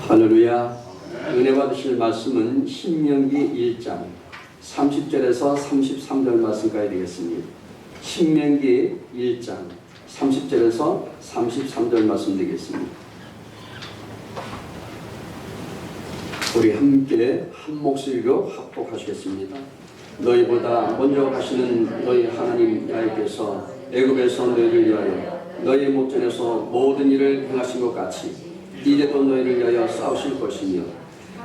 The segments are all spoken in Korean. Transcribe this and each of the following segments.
할렐루야. 은혜 받으실 말씀은 신명기 1장 30절에서 33절 말씀까지 되겠습니다. 신명기 1장 30절에서 33절 말씀 되겠습니다. 우리 함께 한 목소리로 합독하시겠습니다. 너희보다 먼저 가시는 너희 하나님 야훼께서 애굽에서 너희를 위하여 너희 목전에서 모든 일을 행하신 것 같이 이제도 너희를 위하여 싸우실 것이며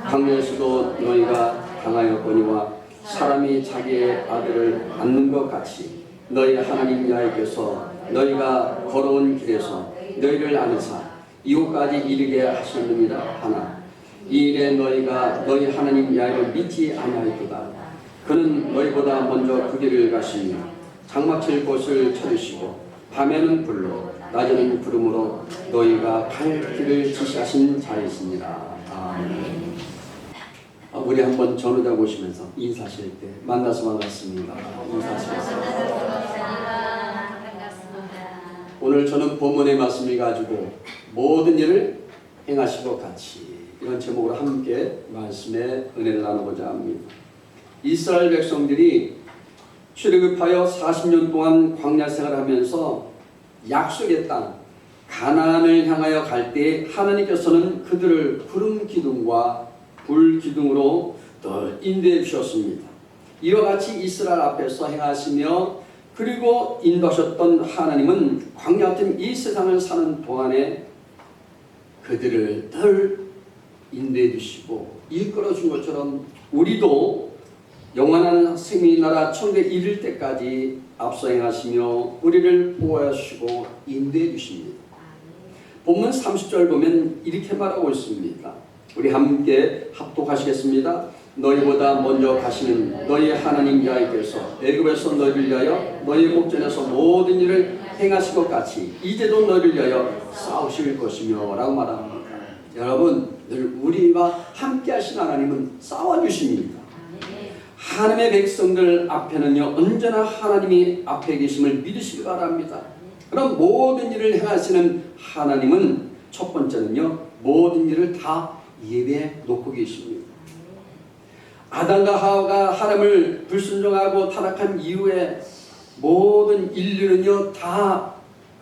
강야에서도 너희가 당하였거니와 사람이 자기의 아들을 낳는 것 같이 너희 하나님 야훼께서 너희가 걸어온 길에서 너희를 안으사 이곳까지 이르게 하셨느니라 하나 이 일에 너희가 너희 하나님 야훼를 믿지 아니하였도다. 그는 너희보다 먼저 그 길을 가시며 장막칠 곳을 찾으시고 밤에는 불로 낮에는 구름으로 너희가 갈 길을 지시하신 자이시니라. 아멘. 우리 한번 전우자 보시면서 인사하실 때 만나서 반갑습니다. 인사하시겠습니다. 오늘 저는 본문의 말씀을 가지고 모든 일을 행하신 것 같이 이런 제목으로 함께 말씀의 은혜를 나누고자 합니다. 이스라엘 백성들이 출애굽하여 40년 동안 광야 생활하면서 약속의 땅 가나안을 향하여 갈 때 하나님께서는 그들을 구름 기둥과 불 기둥으로 늘 인도해 주셨습니다. 이와 같이 이스라엘 앞에서 행하시며 그리고 인도하셨던 하나님은 광야 같은 이 세상을 사는 동안에 그들을 늘 인도해 주시고 이끌어 준 것처럼 우리도 영원한 생명의 나라 천국에 이를 때까지 앞서 행하시며 우리를 보호하시고 인도해 주십니다. 본문 30절 보면 이렇게 말하고 있습니다. 우리 함께 합독하시겠습니다. 너희보다 먼저 가시는 너희 하나님 야훼께서 애굽에서 너희를 위하여 너희 목전에서 모든 일을 행하신 것 같이 이제도 너희를 위하여 싸우실 것이며 라고 말합니다. 여러분 늘 우리와 함께 하신 하나님은 싸워주십니다. 하나님의 백성들 앞에는요 언제나 하나님이 앞에 계심을 믿으시기 바랍니다. 그럼 모든 일을 행하시는 하나님은 첫 번째는요 모든 일을 다 예배에 놓고 계십니다. 아담과 하와가 하나님을 불순종하고 타락한 이후에 모든 인류는요 다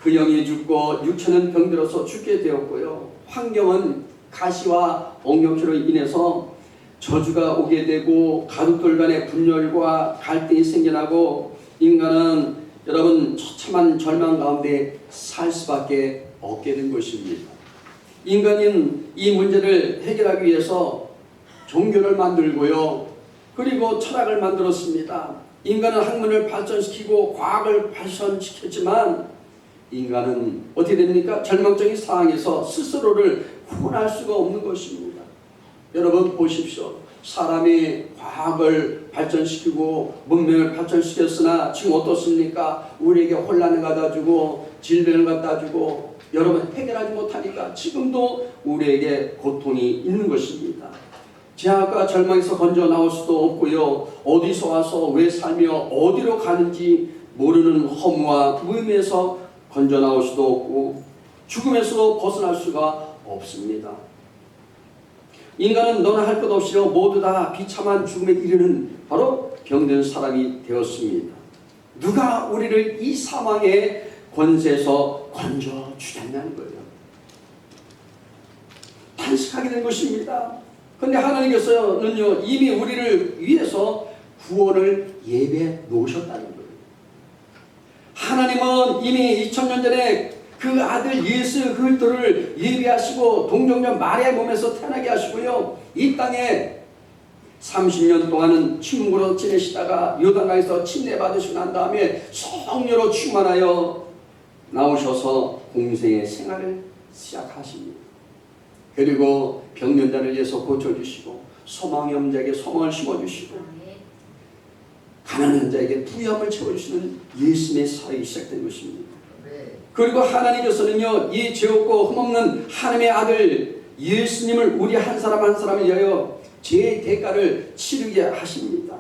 그 영이 죽고 육체는 병들어서 죽게 되었고요. 환경은 가시와 옥력시로 인해서 저주가 오게 되고 가족들 간의 분열과 갈등이 생겨나고 인간은 여러분 처참한 절망 가운데 살 수밖에 없게 된 것입니다. 인간은 이 문제를 해결하기 위해서 종교를 만들고요. 그리고 철학을 만들었습니다. 인간은 학문을 발전시키고 과학을 발전시켰지만 인간은 어떻게 됩니까? 절망적인 상황에서 스스로를 구원할 수가 없는 것입니다. 여러분 보십시오. 사람이 과학을 발전시키고 문명을 발전시켰으나 지금 어떻습니까? 우리에게 혼란을 갖다주고 질병을 갖다주고 여러분 해결하지 못하니까 지금도 우리에게 고통이 있는 것입니다. 제약과 절망에서 건져 나올 수도 없고요. 어디서 와서 왜 살며 어디로 가는지 모르는 허무와 무의미에서 건져 나올 수도 없고 죽음에서도 벗어날 수가 없습니다. 인간은 너나 할 것 없이요 모두 다 비참한 죽음에 이르는 바로 병든 사람이 되었습니다. 누가 우리를 이 사망의 권세에서 건져주겠냐는 거예요. 탄식하게 된 것입니다. 그런데 하나님께서는요 이미 우리를 위해서 구원을 예배해 놓으셨다는 거예요. 하나님은 이미 2000년 전에 그 아들 예수 그리스도를 예비하시고 동정녀 마리아의 몸에서 태어나게 하시고요. 이 땅에 30년 동안은 친구로 지내시다가 요단강에서 침례받으시고 난 다음에 성령으로 충만하여 나오셔서 공생의 생활을 시작하십니다. 그리고 병든 자를 위해서 고쳐주시고 소망이 없는 자에게 소망을 심어주시고 가난한 자에게 부유함을 채워주시는 예수님의 사역이 시작된 것입니다. 그리고 하나님께서는요 이 죄 없고 흠없는 하나님의 아들 예수님을 우리 한 사람 한 사람을 위하여 죄의 대가를 치르게 하십니다.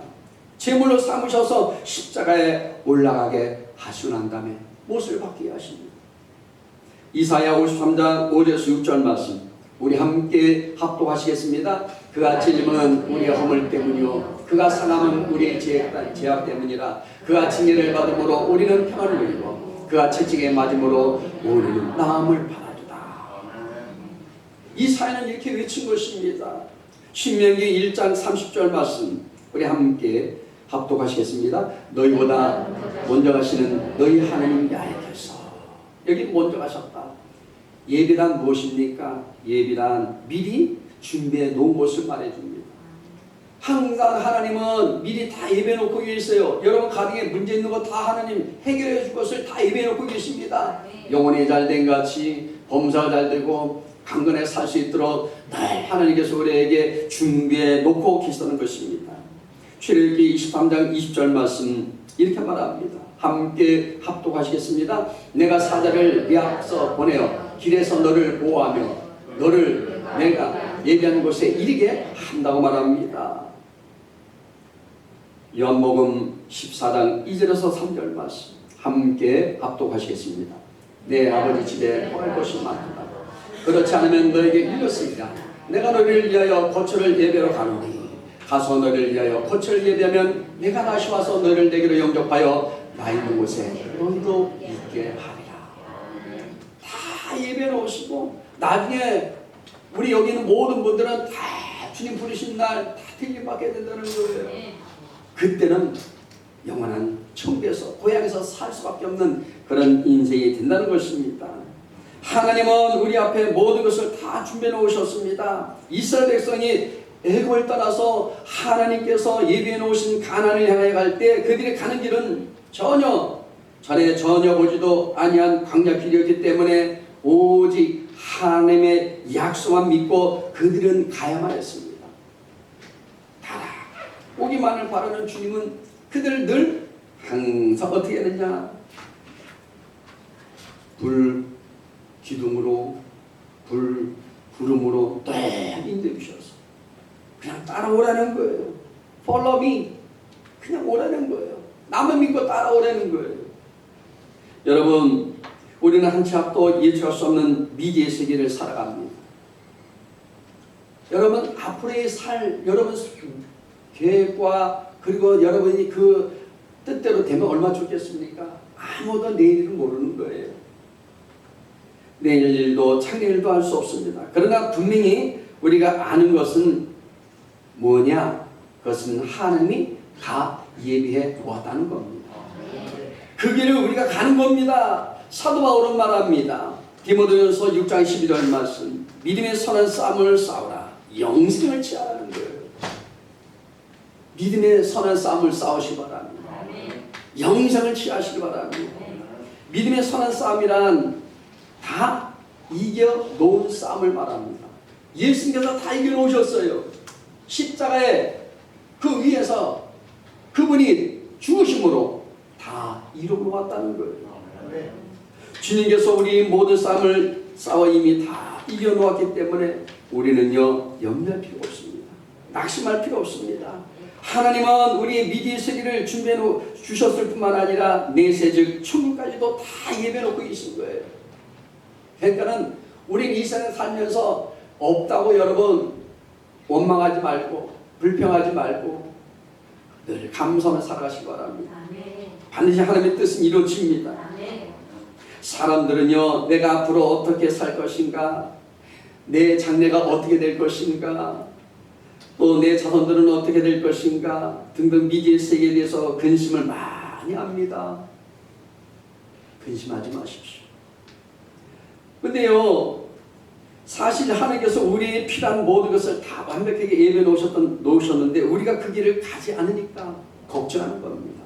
제물로 삼으셔서 십자가에 올라가게 하시고 난 다음에 못을 받게 하십니다. 이사야 53장 5절에서 6절 말씀 우리 함께 합독하시겠습니다. 그가 찔림은 우리의 허물 때문이요 그가 상함은 우리의 죄악 때문이라. 그가 징계를 받음으로 우리는 평안을 누리고 그가 채찍에 맞음으로 우리는 나음을 받아주다. 이 사연은 이렇게 외친 것입니다. 신명기 1장 30절 말씀 우리 함께 합독하시겠습니다. 너희보다 먼저 가시는 너희 하나님 야훼께서. 여기 먼저 가셨다. 예비란 무엇입니까? 예비란 미리 준비해 놓은 것을 말해줍니다. 항상 하나님은 미리 다 예배해 놓고 계세요. 여러분 가정에 문제 있는 거 다 하나님 해결해 줄 것을 다 예배해 놓고 계십니다. 영혼이 잘된 같이 범사가 잘 되고 강건하게 살 수 있도록 늘 하나님께서 우리에게 준비해 놓고 계시다는 것입니다. 출애굽기 23장 20절 말씀 이렇게 말합니다. 함께 합독하시겠습니다. 내가 사자를 네 앞서 보내어 길에서 너를 보호하며 너를 내가 예비한 곳에 이르게 한다고 말합니다. 요한복음 14장 2절에서 3절 말씀 함께 합독하시겠습니다. 내 아버지 집에 거할 것이 많다. 그렇지 않으면 너에게 이르렀으리라. 내가 너를 위하여 거처를 예배하러 가노니 가서 너를 위하여 거처를 예배하면 내가 다시 와서 너를 내게로 영접하여 나 있는 곳에 너희도 있게 하리라. 다 예배해 놓으시고 나중에 우리 여기 있는 모든 분들은 다 주님 부르신 날 다 택임받게 된다는 거예요. 그때는 영원한 천국에서 고향에서 살 수밖에 없는 그런 인생이 된다는 것입니다. 하나님은 우리 앞에 모든 것을 다 준비해 놓으셨습니다. 이스라엘 백성이 애굽을 떠나서 하나님께서 예비해 놓으신 가나안을 향해 갈 때 그들이 가는 길은 전에 보지도 아니한 광야 길이었기 때문에 오직 하나님의 약속만 믿고 그들은 가야만 했습니다. 가라 오기만을 바라는 주님은 그들을 늘 항상 어떻게 했느냐, 불 기둥으로 불 구름으로 딱 인도해 주셔서 그냥 따라오라는 거예요. Follow me. 그냥 오라는 거예요. 나만 믿고 따라오라는 거예요. 여러분 우리는 한치 앞도 예측할 수 없는 미지의 세계를 살아갑니다. 여러분 앞으로의 여러분 계획과 그리고 여러분이 그 뜻대로 되면 얼마나 좋겠습니까? 아무도 내일을 모르는 거예요. 내일 일도 창내일도 알 수 없습니다. 그러나 분명히 우리가 아는 것은 뭐냐? 그것은 하나님이 다 예비해 두었다는 겁니다. 그 길을 우리가 가는 겁니다. 사도 바울은 말합니다. 디모데전서 6장 12절 말씀 믿음의 선한 싸움을 싸우라. 영생을 취하라는 거예요. 믿음의 선한 싸움을 싸우시기 바랍니다. 영생을 취하시기 바랍니다. 믿음의 선한 싸움이란 다 이겨놓은 싸움을 말합니다. 예수님께서 다 이겨놓으셨어요. 십자가에 그 위에서 그분이 죽으심으로 다 이루어놓았다는 거예요. 주님께서 우리 모든 싸움을 싸워 이미 다 이겨놓았기 때문에 우리는요 염려할 필요가 없습니다. 낙심할 필요 없습니다. 하나님은 우리의 미지의 세계를 준비해 주셨을 뿐만 아니라 내세즉 천국까지도 다 예배해 놓고 계신 거예요. 그러니까는 우리는 이 세상에 살면서 없다고 여러분 원망하지 말고 불평하지 말고 늘 감사하며 살아가시기 바랍니다. 반드시 하나님의 뜻은 이루어집니다. 사람들은요 내가 앞으로 어떻게 살 것인가, 내 장래가 어떻게 될 것인가, 또 내 자손들은 어떻게 될 것인가 등등 미지의 세계에 대해서 근심을 많이 합니다. 근심하지 마십시오. 근데요 사실 하나님께서 우리의 필요한 모든 것을 다 완벽하게 예배해 놓으셨는데 우리가 그 길을 가지 않으니까 걱정하는 겁니다.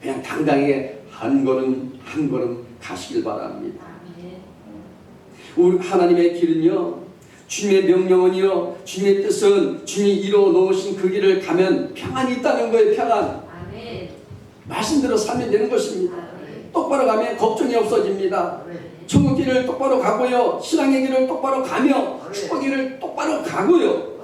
그냥 당당하게 한 걸음 한 걸음 가시길 바랍니다. 우리 하나님의 길은요 주님의 명령은요 주님의 뜻은 주님이 이루어 놓으신 그 길을 가면 평안이 있다는 거예요. 평안. 말씀대로 살면 되는 것입니다. 똑바로 가면 걱정이 없어집니다. 천국 길을 똑바로 가고요 신앙의 길을 똑바로 가며 축복의 길을 똑바로 가고요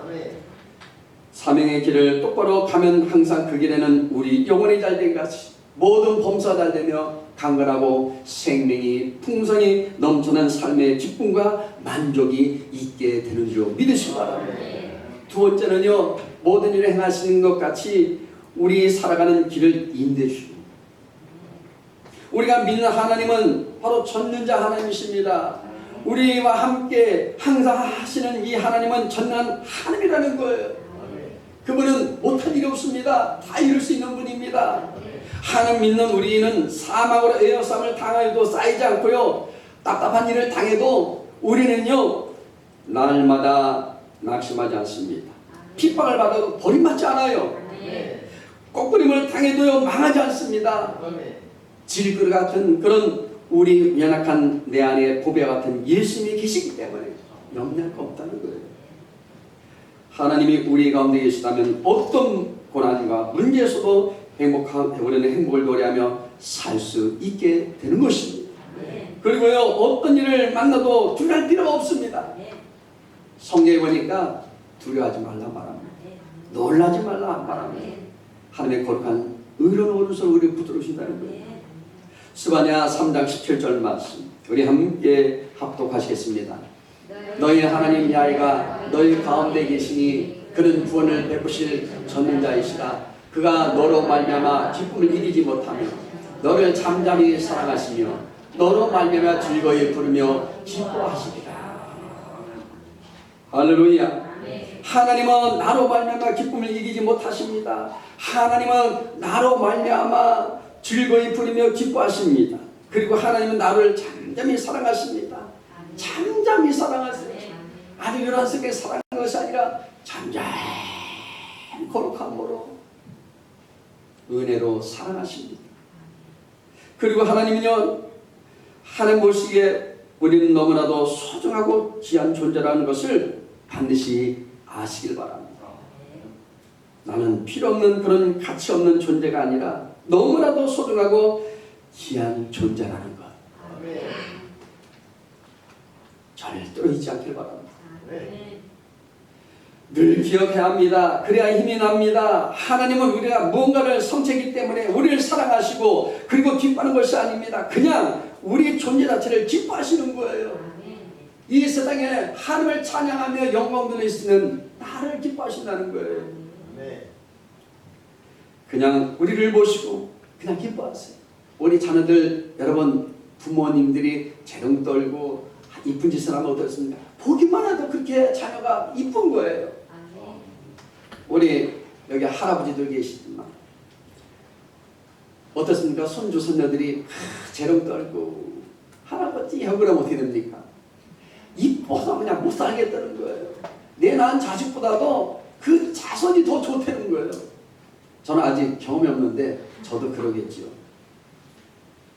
사명의 길을 똑바로 가면 항상 그 길에는 우리 영혼이 잘된 같이 모든 범사가 잘 되며 강건하고 생명이 풍성히 넘치는 삶의 기쁨과 만족이 있게 되는 줄 믿으시기 바랍니다. 두 번째는요, 모든 일을 행하시는 것 같이 우리 살아가는 길을 인도해 주시고, 우리가 믿는 하나님은 바로 전능자 하나님이십니다. 우리와 함께 항상 하시는 이 하나님은 전능한 하나님이라는 거예요. 그분은 못할 일이 없습니다. 다 이룰 수 있는 분입니다. 하나님 믿는 우리는 사망으로 에워싸움을 당하여도 쌓이지 않고요, 답답한 일을 당해도 우리는요 날마다 낙심하지 않습니다. 핍박을 받아도 버림받지 않아요. 꺾부림을 당해도요 망하지 않습니다. 질그릇 같은 그런 우리 연약한 내 안에 보배 같은 예수님이 계시기 때문에 염려할 거 없다는 거예요. 하나님이 우리 가운데 계시다면 어떤 고난과 문제에서도 우리는 행복을 노래하며 살 수 있게 되는 것입니다. 그리고요, 어떤 일을 만나도 두려워할 필요가 없습니다. 성경에 보니까 두려워하지 말라 말합니다. 놀라지 말라 말합니다. 하나님의 거룩한 의로운 오른손 우리 붙들으신다는 거예요. 스바냐 3장 17절 말씀 우리 함께 합독하시겠습니다. 너희 하나님 야훼가 너희 가운데 계시니 그는 구원을 베푸실 전능자이시다. 그가 너로 말미암아 기쁨을 이기지 못하며 너를 잠잠히 사랑하시며 너로 말미암아 즐거이 부르며 기뻐하시리라. 할렐루야. 하나님은 나로 말미암아 기쁨을 이기지 못하십니다. 하나님은 나로 말미암아 즐거이 부르며 기뻐하십니다. 그리고 하나님은 나를 잠잠히 사랑하십니다. 잠잠히 사랑하세요. 아주 요란스럽게 사랑하는 것이 아니라 잠잠히 거룩함으로 은혜로 사랑하십니다. 그리고 하나님은요, 하나님 보시기에 우리는 너무나도 소중하고 귀한 존재라는 것을 반드시 아시길 바랍니다. 나는 필요 없는 그런 가치 없는 존재가 아니라 너무나도 소중하고 귀한 존재라는 것. 절대로 잊지 않길 바랍니다. 늘 기억해야 합니다. 그래야 힘이 납니다. 하나님은 우리가 무언가를 성취했기 때문에 우리를 사랑하시고 그리고 기뻐하는 것이 아닙니다. 그냥 우리의 존재 자체를 기뻐하시는 거예요. 이 세상에 하나님을 찬양하며 영광 돌릴 수 있는 나를 기뻐하신다는 거예요. 그냥 우리를 보시고 그냥 기뻐하세요. 우리 자녀들, 여러분 부모님들이 재롱 떨고 이쁜 짓을 하면 어떻습니까? 보기만 해도 그렇게 자녀가 이쁜 거예요. 우리 여기 할아버지들 계시지만 어떻습니까? 손주 손녀들이 재롱 떨고 할아버지 하고 그러면 어떻게 됩니까? 이뻐서 그냥 못 살겠다는 거예요. 내 낳은 자식보다도 그 자손이 더 좋다는 거예요. 저는 아직 경험이 없는데 저도 그러겠지요.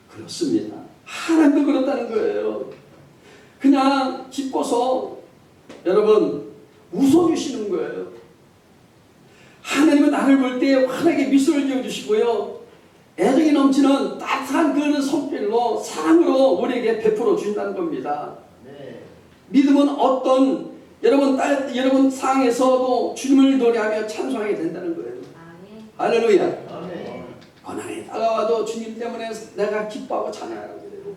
그렇습니다. 하나님도 그렇다는 거예요. 그냥 기뻐서 여러분 웃어주시는 거예요. 하나님은 나를 볼 때 환하게 미소를 지어주시고요, 애정이 넘치는 따뜻한 그런 손길로 사랑으로 우리에게 베풀어 주신다는 겁니다. 믿음은 어떤 여러분 상황에서도 주님을 노래하며 찬송하게 된다는 거예요. 할렐루야. 고난이 다가와도 주님 때문에 내가 기뻐하고 찬양하게 되고,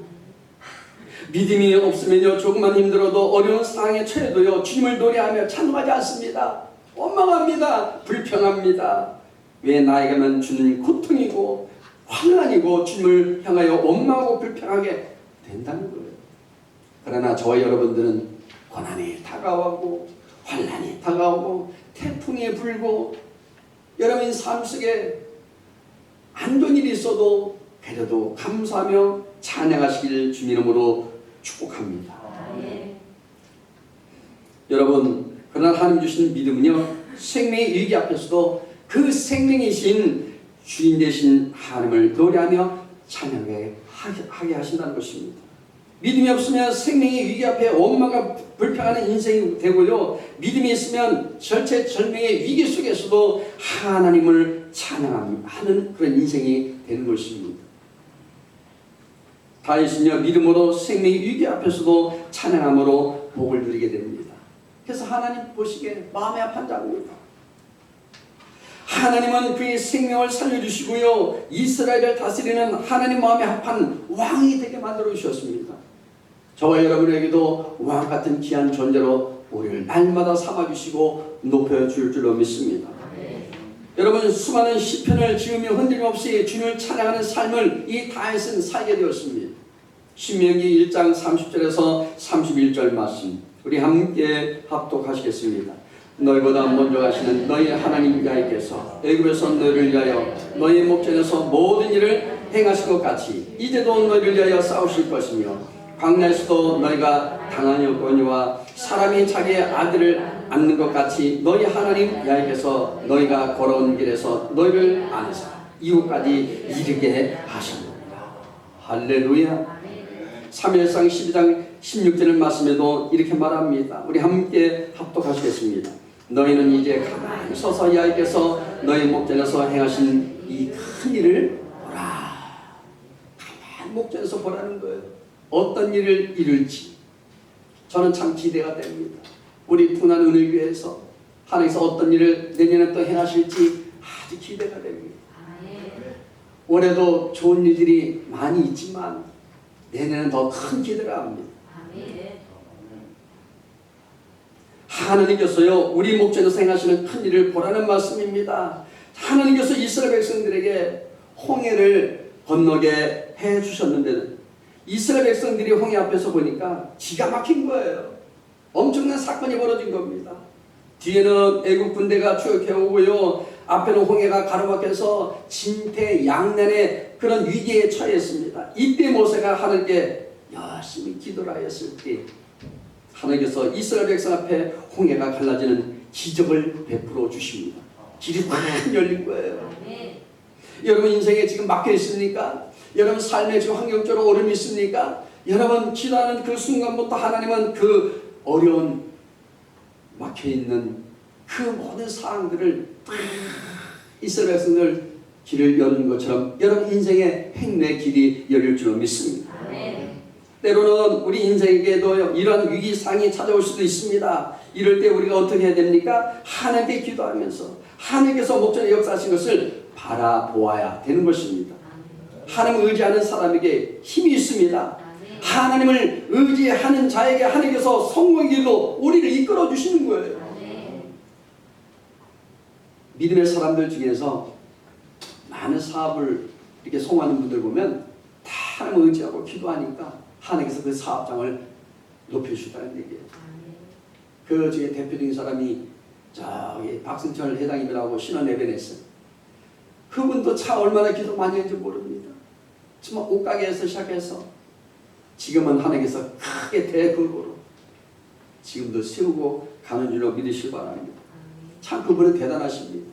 믿음이 없으면요 조금만 힘들어도 어려운 상황에 처해도요 주님을 노래하며 찬송하지 않습니다. 원망합니다. 불평합니다. 왜 나에게만 주는 고통이고 환난이고 주님을 향하여 원망하고 불평하게 된다는 거예요. 그러나 저와 여러분들은 고난이 다가오고 환난이 다가오고 태풍이 불고 여러분 삶 속에 안 좋은 일이 있어도 그래도 감사하며 찬양하시길 주님 이름으로 축복합니다. 여러분, 그러나 하나님 주신 믿음은요 생명의 위기 앞에서도 그 생명이신 주인 되신 하나님을 노래하며 찬양하게 하신다는 것입니다. 믿음이 없으면 생명의 위기 앞에 원망과 불평하는 인생이 되고요, 믿음이 있으면 절체절명의 위기 속에서도 하나님을 찬양하는 그런 인생이 되는 것입니다. 다윗은요 믿음으로 생명의 위기 앞에서도 찬양함으로 복을 누리게 됩니다. 그래서 하나님 보시기에 마음이 아픈 자입니다. 하나님은 그의 생명을 살려주시고요, 이스라엘을 다스리는 하나님 마음에 합한 왕이 되게 만들어 주셨습니다. 저와 여러분에게도 왕같은 귀한 존재로 우리를 날마다 삼아주시고 높여줄 줄로 믿습니다. 여러분, 수많은 시편을 지으며 흔들림없이 주님을 찬양하는 삶을 이 다윗은 살게 되었습니다. 신명기 1장 30절에서 31절 말씀 우리 함께 합독하시겠습니다. 너희보다 먼저 가시는 너희 하나님 야훼께서 애굽에서 너희를 위하여 너희 목전에서 모든 일을 행하실 것 같이 이제도 너희를 위하여 싸우실 것이며 광야에서도 너희가 당한 여건이와 사람이 자기의 아들을 안는 것 같이 너희 하나님 야훼께서 너희가 걸어온 길에서 너희를 안으사 이후까지 이르게 하셨느니라. 할렐루야. 사무엘상 12장 16절의 말씀에도 이렇게 말합니다. 우리 함께 합독하시겠습니다. 너희는 이제 가만히 서서 야훼께서 너희 목전에서 행하신 이 큰 일을 보라. 가만히 목전에서 보라는 거예요. 어떤 일을 이룰지 저는 참 기대가 됩니다. 우리 풍난 은혜교회에서 하나님께서 어떤 일을 내년에 또 행하실지 아주 기대가 됩니다. 올해도 좋은 일들이 많이 있지만 내년에는 더 큰 기대가 합니다. 하나님께서요 우리 목전에서 행하시는 큰 일을 보라는 말씀입니다. 하나님께서 이스라엘 백성들에게 홍해를 건너게 해주셨는데 이스라엘 백성들이 홍해 앞에서 보니까 기가 막힌 거예요. 엄청난 사건이 벌어진 겁니다. 뒤에는 애국 군대가 추격해오고요, 앞에는 홍해가 가로막혀서 진퇴양난의 그런 위기에 처했습니다. 이때 모세가 하나님께 열심히 기도를 하였을 때 하나님께서 이스라엘 백성 앞에 홍해가 갈라지는 기적을 베풀어 주십니다. 길이 막 열린 거예요. 여러분 인생에 지금 막혀 있습니까? 여러분 삶에 지금 환경적으로 어려움이 있습니까? 여러분 기도하는 그 순간부터 하나님은 그 어려운 막혀있는 그 모든 사항들을 이스라엘 백성들 길을 여는 것처럼 여러분 인생의 행로의 길이 열릴 줄로 믿습니다. 때로는 우리 인생에게도 이런 위기상이 찾아올 수도 있습니다. 이럴 때 우리가 어떻게 해야 됩니까? 하나님께 기도하면서 하나님께서 목전에 역사하신 것을 바라보아야 되는 것입니다. 하나님을 의지하는 사람에게 힘이 있습니다. 하나님을 의지하는 자에게 하나님께서 성공의 길로 우리를 이끌어 주시는 거예요. 믿음의 사람들 중에서 많은 사업을 이렇게 성공하는 분들 보면 다 하나님을 의지하고 기도하니까 하나님께서 그 사업장을 높여주시다는 얘기예요. 그 중에 대표적인 사람이 저기 박승철 회장님이라고 신원 예배냈어요. 그분도 참 얼마나 기도 많이 했는지 모릅니다. 정말 옷가게에서 시작해서 지금은 하나님께서 크게 대그룹으로 지금도 세우고 가는 줄로 믿으시기 바랍니다. 참 그분은 대단하십니다.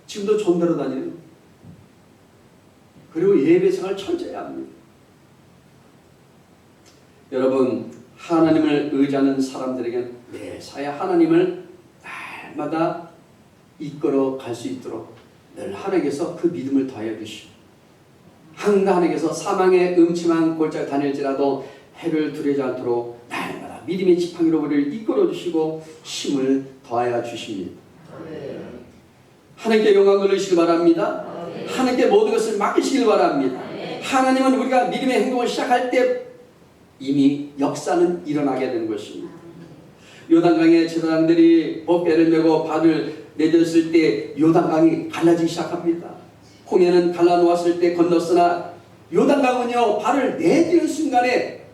지금도 존대로 다니는, 그리고 예배생활 철저히 합니다. 여러분 하나님을 의지하는 사람들에게는 매사에 하나님을 날마다 이끌어 갈 수 있도록 늘 하나님께서 그 믿음을 더하여 주시고, 항상 하나님께서 사망의 음침한 골짜기 다닐지라도 해를 두려워하지 않도록 날마다 믿음의 지팡이로 우리를 이끌어 주시고 힘을 더하여 주십니다. 하나님께 영광 돌리시길 바랍니다. 하나님께 모든 것을 맡기시길 바랍니다. 하나님은 우리가 믿음의 행동을 시작할 때 이미 역사는 일어나게 되는 것입니다. 요단강에 제사장들이 법궤를 메고 발을 내렸을 때 요단강이 갈라지기 시작합니다. 홍해는 갈라놓았을 때 건넜으나 요단강은요 발을 내딛는 순간에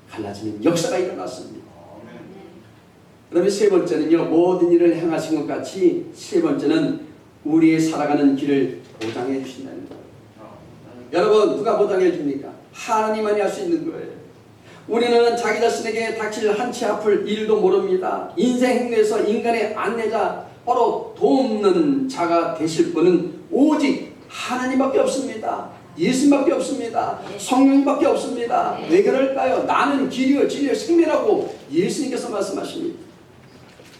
갈라지는 역사가 일어났습니다. 그다음에 세 번째는요, 모든 일을 행하신 것 같이 세 번째는 우리의 살아가는 길을 보장해 주신다는 거예요. 여러분 누가 보장해 줍니까? 하나님만이 할 수 있는 거예요. 우리는 자기 자신에게 닥칠 한치 앞을 일도 모릅니다. 인생 행로에서 인간의 안내자, 바로 돕는 자가 되실 분은 오직 하나님밖에 없습니다. 예수님밖에 없습니다. 성령님밖에 없습니다. 왜 그럴까요? 나는 길이요 진리요 생명이라고 예수님께서 말씀하십니다.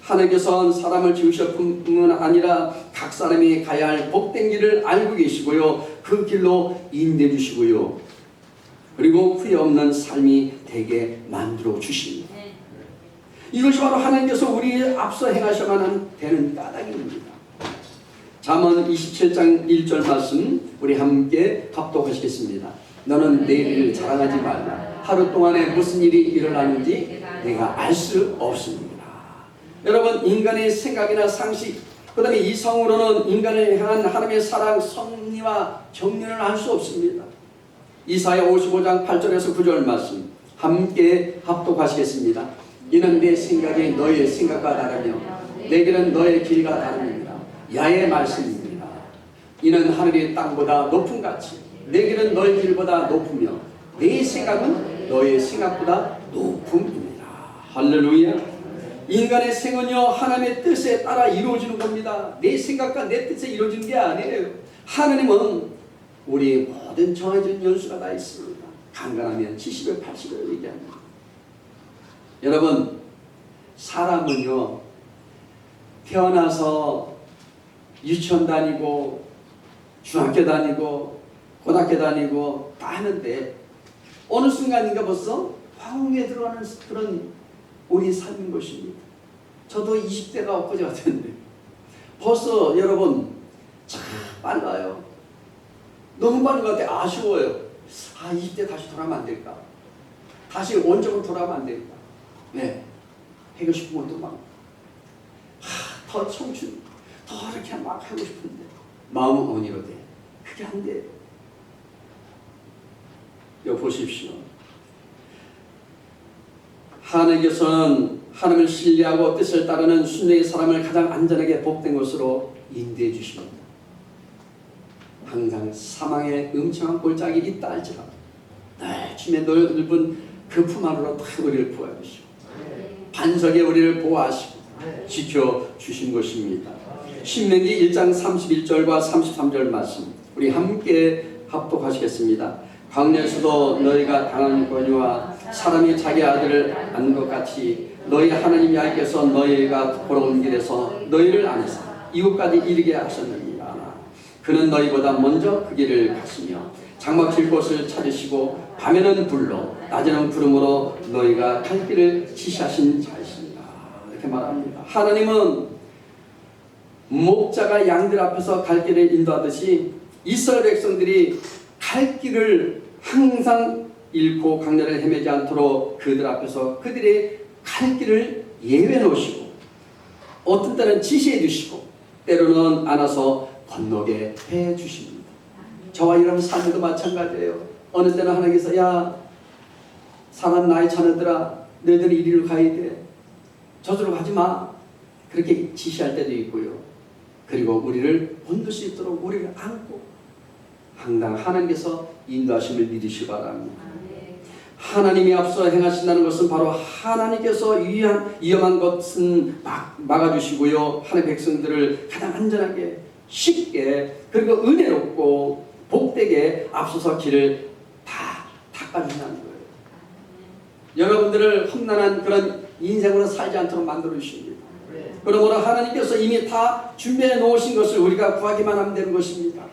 하나님께서는 사람을 지으실 뿐만 아니라 각 사람이 가야 할 복된 길을 알고 계시고요, 그 길로 인도해 주시고요, 그리고 후회 없는 삶이 되게 만들어 주십니다. 이것이 바로 하나님께서 우리의 앞서 행하셔야만 되는 까닭입니다. 잠언 27장 1절 말씀 우리 함께 합독하시겠습니다. 너는 내 일을 자랑하지 말라. 하루 동안에 무슨 일이 일어나는지 내가 알 수 없습니다. 여러분, 인간의 생각이나 상식, 그 다음에 이성으로는 인간을 향한 하나님의 사랑, 섭리와 정리를 알 수 없습니다. 이사야 55장 8절에서 9절 말씀 함께 합독하시겠습니다. 이는 내 생각이 너의 생각과 다르며 내 길은 너의 길과 다릅니다. 야의 말씀입니다. 이는 하늘이 땅보다 높은 같이 내 길은 너의 길보다 높으며 내 생각은 너의 생각보다 높음입니다. 할렐루야. 인간의 생은요 하나님의 뜻에 따라 이루어지는 겁니다. 내 생각과 내 뜻에 이루어지는 게 아니에요. 하나님은 우리 모든 정해진 연수가 다 있습니다. 간간하면 70여 80여 얘기합니다. 여러분, 사람은요 태어나서 유치원 다니고 중학교 다니고 고등학교 다니고 다 하는데 어느 순간인가 벌써 화웅에 들어가는 그런 우리 삶인 것입니다. 저도 20대가 엊그제 같은데 벌써 여러분 참 빨라요. 너무 빠른 것 같아. 아쉬워요. 20대 다시 돌아가면 안 될까? 다시 원점으로 돌아가면 안 될까? 네, 하고 싶은 것도 막 더 청춘 더 이렇게 막 하고 싶은데 마음은 어니로 돼. 그게 안 돼. 여기 보십시오. 하나님께서는 하나님을 신뢰하고 뜻을 따르는 순종의 사람을 가장 안전하게 복된 것으로 인도해 주십니다. 항상 사망의 음침한 골짜기 있다 할지라도 주님의 넓은 그 품 안으로 다 우리를 부어주시고 반석에 우리를 보호하시고 지켜주신 것입니다. 신명기 1장 31절과 33절 말씀 우리 함께 합독하시겠습니다. 광야에서도 너희가 당한 권유와 사람이 자기 아들을 안 것 같이 너희 하나님 야훼께서 너희가 걸어온 길에서 너희를 안에서 이곳까지 이르게 하셨느니라. 그는 너희보다 먼저 그 길을 갔으며 장막칠 곳을 찾으시고 밤에는 불로 낮에는 구름으로 너희가 갈 길을 지시하신 자이십니다. 이렇게 말합니다. 하나님은 목자가 양들 앞에서 갈 길을 인도하듯이 이스라엘 백성들이 갈 길을 항상 잃고 광야를 헤매지 않도록 그들 앞에서 그들의 갈 길을 예외 놓으시고 어떤 때는 지시해 주시고 때로는 안아서 건너게 해 주십니다. 저와 여러분 삶에도 마찬가지예요. 어느 때는 하나님께서 야 사람 나이 차느들아 너희들이 이리로 가야 돼. 저쪽으로 가지 마. 그렇게 지시할 때도 있고요. 그리고 우리를 건널 수 있도록 우리를 안고 항상 하나님께서 인도하심을 믿으시기 바랍니다. 하나님이 앞서 행하신다는 것은 바로 하나님께서 위험한 것은 막아주시고요. 하나님의 백성들을 가장 안전하게 쉽게 그리고 은혜롭고 복되게 앞서서 길을 다 닦아준다는 거예요. 여러분들을 험난한 그런 인생으로 살지 않도록 만들어 주십니다. 그러므로 하나님께서 이미 다 준비해 놓으신 것을 우리가 구하기만 하면 되는 것입니다.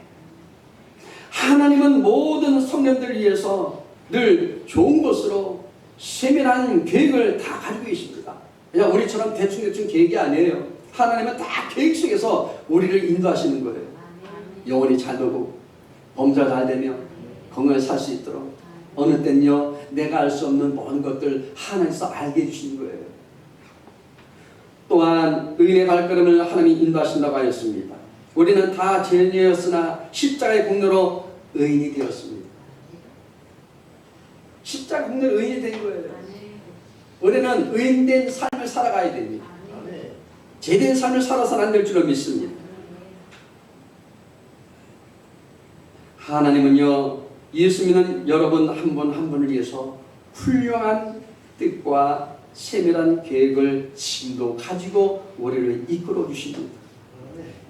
하나님은 모든 성령들을 위해서 늘 좋은 것으로 세밀한 계획을 다 가지고 계십니다. 그냥 우리처럼 대충 계획이 아니에요. 하나님은 다 계획 속에서 우리를 인도하시는 거예요. 영혼이 잘 되고 범사 잘 되며 건강하게 살 수 있도록 어느 때는요 내가 알 수 없는 모든 것들 하나님께서 알게 해주시는 거예요. 또한 의인의 발걸음을 하나님이 인도하신다고 하였습니다. 우리는 다 죄인이었으나 십자가의 공로로 의인이 되었습니다. 십자가 공로로 의인이 된 거예요. 우리는 의인된 삶을 살아가야 됩니다. 제대된 삶을 살아서는 안 될 줄로 믿습니다. 하나님은요 예수 믿는 여러분 한 분 한 분을 위해서 훌륭한 뜻과 세밀한 계획을 지금도 가지고 우리를 이끌어 주십니다.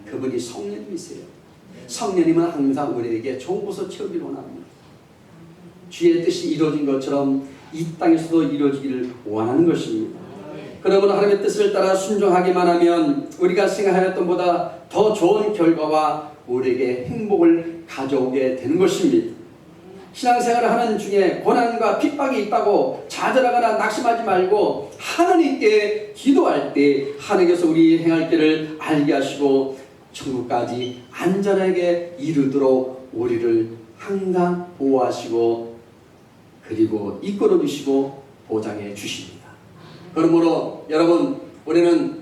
그분이 성령님이세요. 성령님은 항상 우리에게 좋은 것을 채우기를 원합니다. 주의 뜻이 이루어진 것처럼 이 땅에서도 이루어지기를 원하는 것입니다. 그러므로 하나님의 뜻을 따라 순종하기만 하면 우리가 생각하였던 보다 더 좋은 결과와 우리에게 행복을 가져오게 되는 것입니다. 신앙생활을 하는 중에 고난과 핍박이 있다고 좌절하거나 낙심하지 말고 하나님께 기도할 때 하나님께서 우리 행할 길을 알게 하시고 천국까지 안전하게 이르도록 우리를 항상 보호하시고 그리고 이끌어 주시고 보장해 주십니다. 그러므로 여러분, 우리는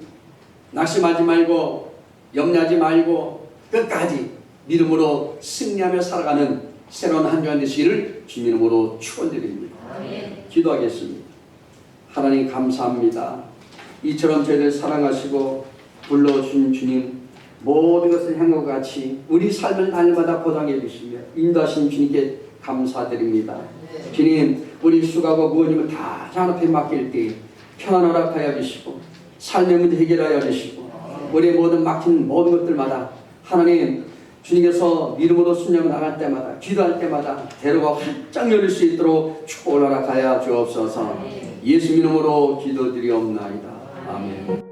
낙심하지 말고 염려하지 말고 끝까지 믿음으로 승리하며 살아가는 새로운 한 주간 되시기를 주님 이름으로 축원드립니다. 기도하겠습니다. 하나님 감사합니다. 이처럼 저희를 사랑하시고 불러주신 주님, 모든 것을 향과 같이 우리 삶을 날마다 보장해 주시며 인도하신 주님께 감사드립니다. 주님, 우리 수고하고 무거운 다 주 앞에 맡길 때 평안 허락하여 주시고 삶의 문제 해결하여 주시고 우리의 모든 막힌 모든 것들마다 하나님 주님께서 믿음으로 순종을 나갈 때마다 기도할 때마다 대로가 활짝 열릴 수 있도록 축복을 허락하여 주옵소서. 예수 이름으로 기도드리옵나이다. 아멘.